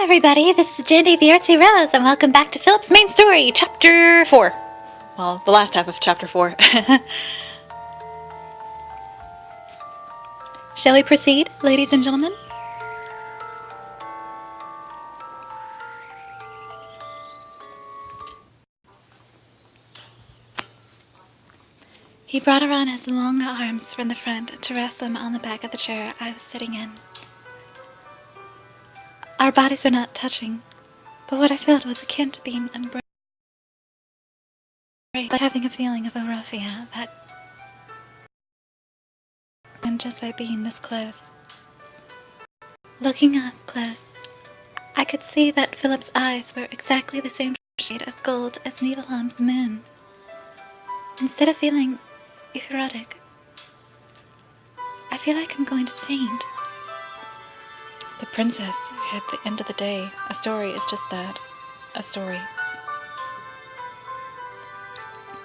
Hi everybody, this is Jandy the Artsy-Rose, and welcome back to Philip's main story, Chapter 4. Well, the last half of Chapter 4. Shall we proceed, ladies and gentlemen? He brought around his long arms from the front to rest them on the back of the chair I was sitting in. Our bodies were not touching, but what I felt was akin to being embraced, like having a feeling of euphoria that, and just by being this close. Looking up close, I could see that Philip's eyes were exactly the same shade of gold as Niflheim's moon. Instead of feeling euphoric, I feel like I'm going to faint. But princess, at the end of the day, a story is just that, a story.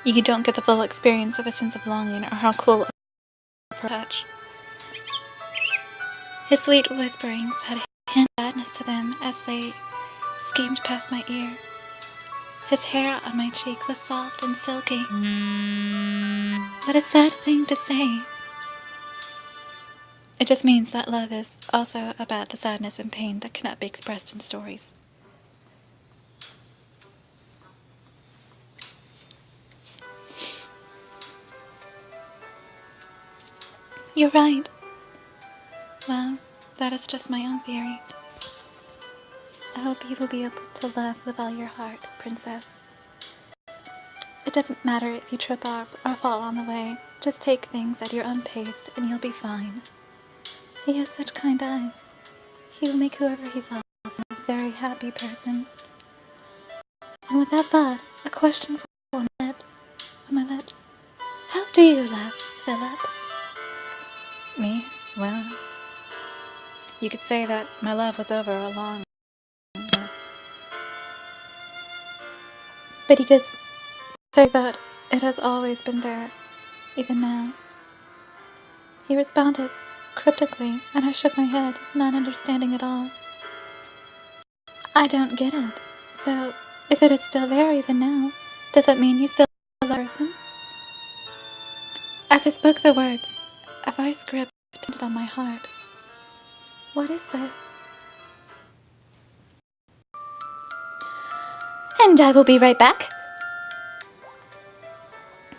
You don't get the full experience of a sense of longing or how cool a touch. His sweet whisperings had a hint of sadness to them as they skimmed past my ear. His hair on my cheek was soft and silky. What a sad thing to say. It just means that love is also about the sadness and pain that cannot be expressed in stories. You're right. Well, that is just my own theory. I hope you will be able to love with all your heart, princess. It doesn't matter if you trip up or fall on the way. Just take things at your own pace and you'll be fine. He has such kind eyes. He will make whoever he falls a very happy person. And with that thought, a question on my lips. How do you love, Philip? Me? Well, you could say that my love was over a long time. But you could say that it has always been there, even now. He responded cryptically, and I shook my head, not understanding at all. I don't get it. So, if it is still there even now, does that mean you still love the person? As I spoke the words, a vice grip landed on my heart. What is this? And I will be right back.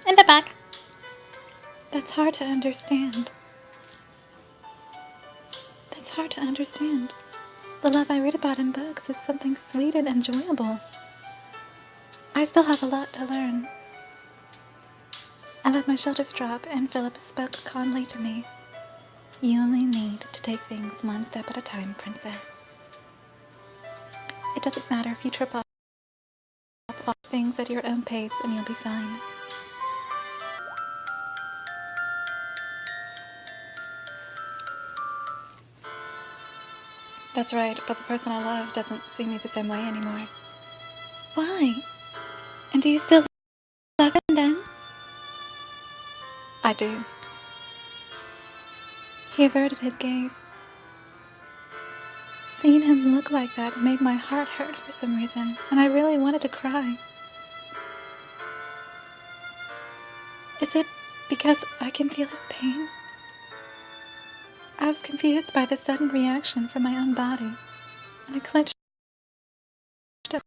In the back. That's hard to understand. That's hard to understand. The love I read about in books is something sweet and enjoyable. I still have a lot to learn. I let my shoulders drop, and Philip spoke calmly to me. You only need to take things one step at a time, princess. It doesn't matter if you trip up things at your own pace, and you'll be fine. That's right, but the person I love doesn't see me the same way anymore. Why? And do you still love him then? I do. He averted his gaze. Seeing him look like that made my heart hurt for some reason, and I really wanted to cry. Is it because I can feel his pain? I was confused by the sudden reaction from my own body, and I clenched up.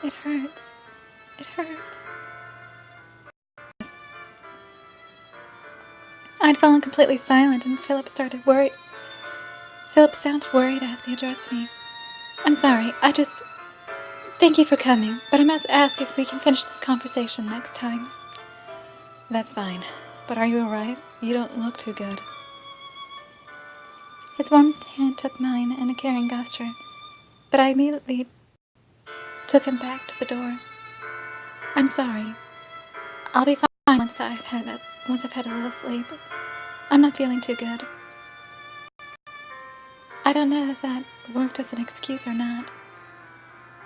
It hurts. It hurts. I'd fallen completely silent, and Philip sounded worried as he addressed me. I'm sorry, thank you for coming, but I must ask if we can finish this conversation next time. That's fine, but are you alright? You don't look too good. His warm hand took mine in a caring gesture, but I immediately took him back to the door. I'm sorry. I'll be fine once I've had a little sleep. I'm not feeling too good. I don't know if that worked as an excuse or not,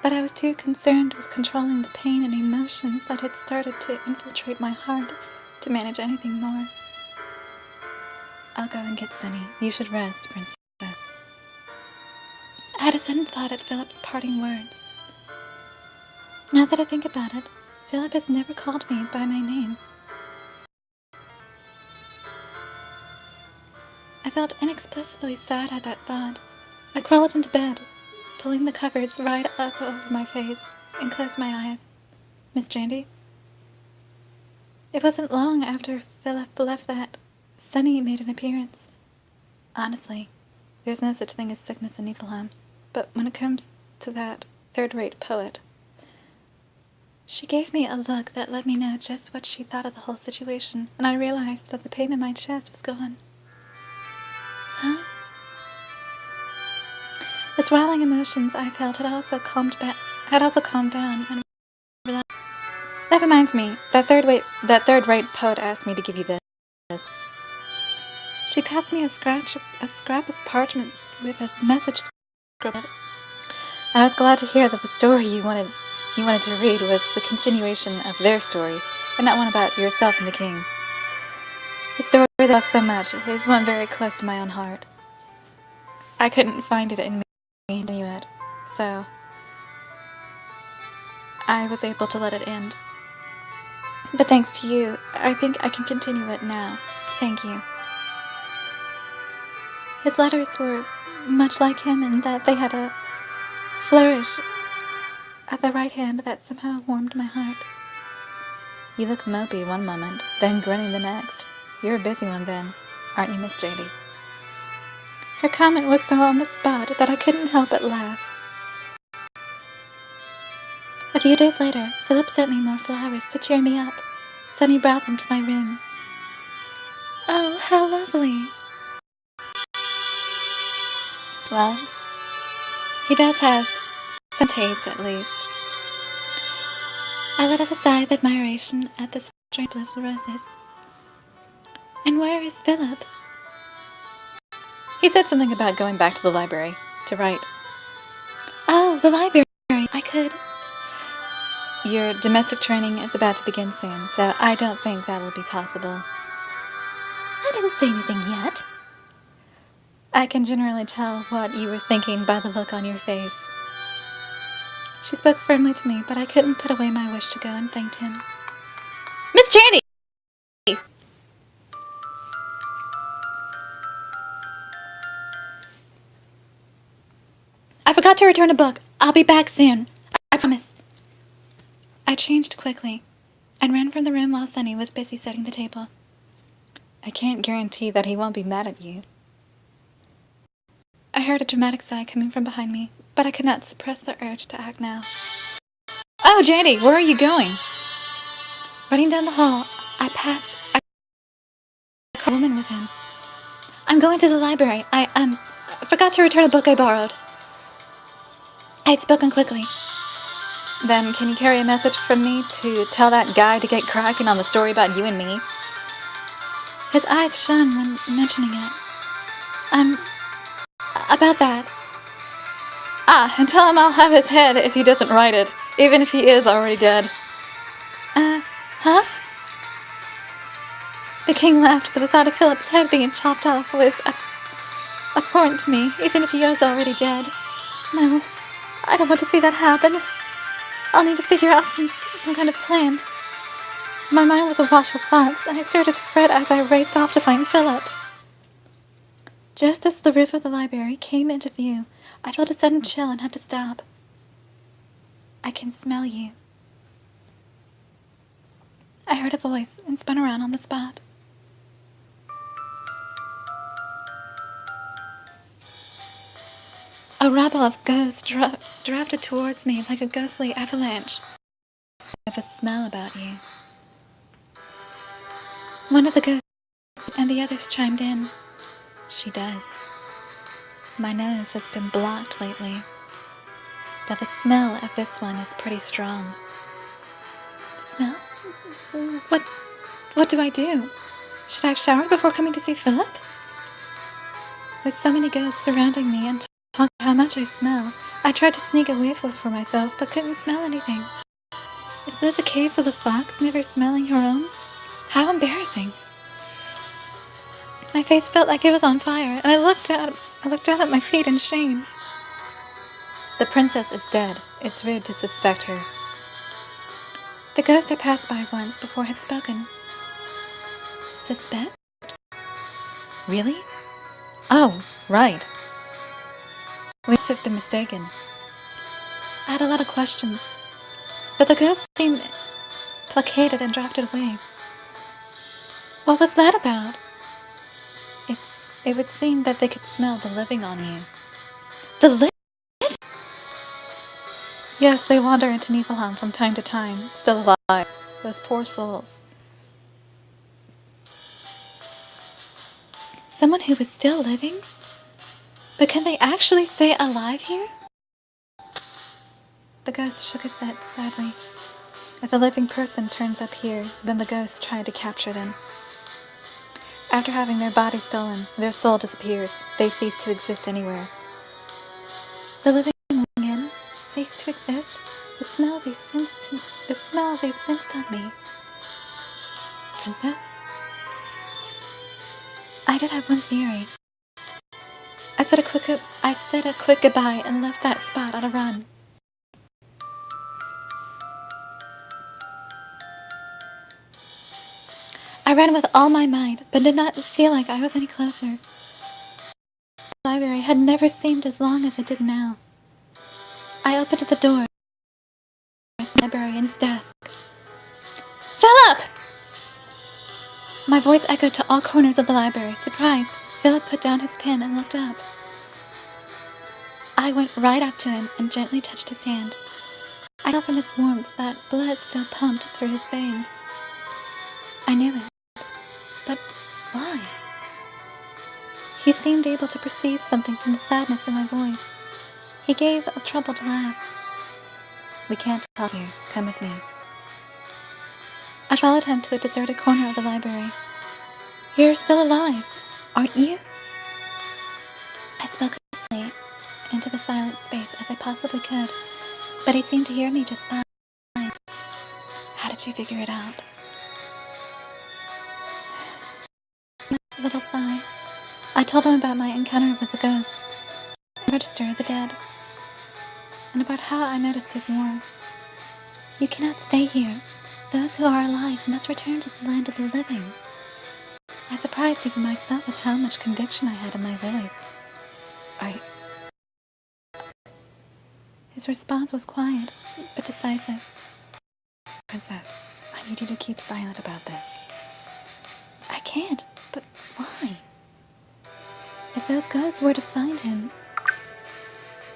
but I was too concerned with controlling the pain and emotions that had started to infiltrate my heart to manage anything more. I'll go and get Sunny. You should rest, princess. I had a sudden thought at Philip's parting words. Now that I think about it, Philip has never called me by my name. I felt inexplicably sad at that thought. I crawled into bed, pulling the covers right up over my face, and closed my eyes. Miss Jandy? It wasn't long after Philip left that Sunny made an appearance. Honestly, there's no such thing as sickness in Niflheim, but when it comes to that third-rate poet, she gave me a look that let me know just what she thought of the whole situation, and I realized that the pain in my chest was gone. Huh? The swirling emotions I felt had also calmed down, and relaxed. That reminds me, that third-rate poet asked me to give you this. She passed me a scrap of parchment with a message scribbled. I was glad to hear that the story you wanted to read was the continuation of their story, and not one about yourself and the king. The story that I love so much is one very close to my own heart. I couldn't find it in me to continue it, so I was able to let it end. But thanks to you, I think I can continue it now. Thank you. His letters were much like him in that they had a flourish at the right hand that somehow warmed my heart. You look mopey one moment, then grinning the next. You're a busy one then, aren't you, Miss Jady? Her comment was so on the spot that I couldn't help but laugh. A few days later, Philip sent me more flowers to cheer me up. Sunny brought them to my room. Oh, how lovely! Well, he does have some taste, at least. I let out a sigh of admiration at the strange little roses. And where is Philip? He said something about going back to the library to write. Oh, the library. I could. Your domestic training is about to begin soon, so I don't think that will be possible. I didn't say anything yet. I can generally tell what you were thinking by the look on your face. She spoke firmly to me, but I couldn't put away my wish to go and thank him. Miss Jandy! I forgot to return a book. I'll be back soon. I promise. I changed quickly and ran from the room while Sunny was busy setting the table. I can't guarantee that he won't be mad at you. I heard a dramatic sigh coming from behind me, but I could not suppress the urge to act now. Oh, Jandy, where are you going? Running down the hall, I passed a woman with him. I'm going to the library. I forgot to return a book I borrowed. I had spoken quickly. Then can you carry a message from me to tell that guy to get cracking on the story about you and me? His eyes shone when mentioning it. About that. And tell him I'll have his head if he doesn't write it, even if he is already dead. Huh? The king laughed, but the thought of Philip's head being chopped off was abhorrent to me, even if he was already dead. No, I don't want to see that happen. I'll need to figure out some kind of plan. My mind was awash with thoughts, and I started to fret as I raced off to find Philip. Just as the roof of the library came into view, I felt a sudden chill and had to stop. I can smell you. I heard a voice and spun around on the spot. A rabble of ghosts drafted towards me like a ghostly avalanche. I have a smell about you. One of the ghosts and the others chimed in. She does. My nose has been blocked lately, but the smell of this one is pretty strong. Smell? What do I do? Should I have showered before coming to see Philip? With so many ghosts surrounding me and talking about how much I smell, I tried to sneak a whiff for myself, but couldn't smell anything. Is this a case of the fox never smelling her own? How embarrassing. My face felt like it was on fire, and I looked down at my feet in shame. The princess is dead. It's rude to suspect her. The ghost I passed by once before had spoken. Suspect? Really? Oh, right. We must have been mistaken. I had a lot of questions, but the ghost seemed placated and drifted away. What was that about? It would seem that they could smell the living on you. The living? Yes, they wander into Niflheim from time to time, still alive. Those poor souls. Someone who was still living? But can they actually stay alive here? The ghost shook his head sadly. If a living person turns up here, then the ghosts tried to capture them. After having their body stolen, their soul disappears. They cease to exist anywhere. The living again cease to exist. The smell they sensed on me. Princess? I did have one theory. I said a quick goodbye and left that spot on a run. I ran with all my might, but did not feel like I was any closer. The library had never seemed as long as it did now. I opened the door. The librarian's desk. Philip! My voice echoed to all corners of the library. Surprised, Philip put down his pen and looked up. I went right up to him and gently touched his hand. I felt from his warmth that blood still pumped through his veins. I knew it. But why? He seemed able to perceive something from the sadness in my voice. He gave a troubled laugh. We can't talk here. Come with me. I followed him to a deserted corner of the library. You're still alive, aren't you? I spoke closely into the silent space as I possibly could, but he seemed to hear me just fine. How did you figure it out? A little sigh. I told him about my encounter with the ghost, the register of the dead, and about how I noticed his warmth. You cannot stay here. Those who are alive must return to the land of the living. I surprised even myself with how much conviction I had in my voice. His response was quiet, but decisive. Princess, I need you to keep silent about this. I can't, but why? If those ghosts were to find him...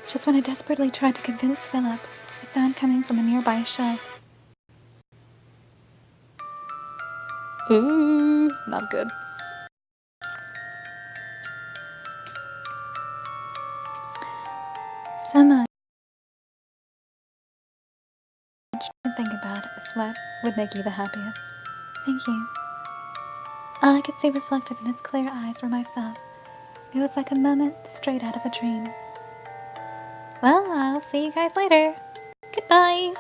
Just when I desperately tried to convince Philip, a sound coming from a nearby shelf. Ooh, not good. So much to think about is what would make you the happiest. Thank you. All I could see reflected in his clear eyes were myself. It was like a moment straight out of a dream. Well, I'll see you guys later. Goodbye.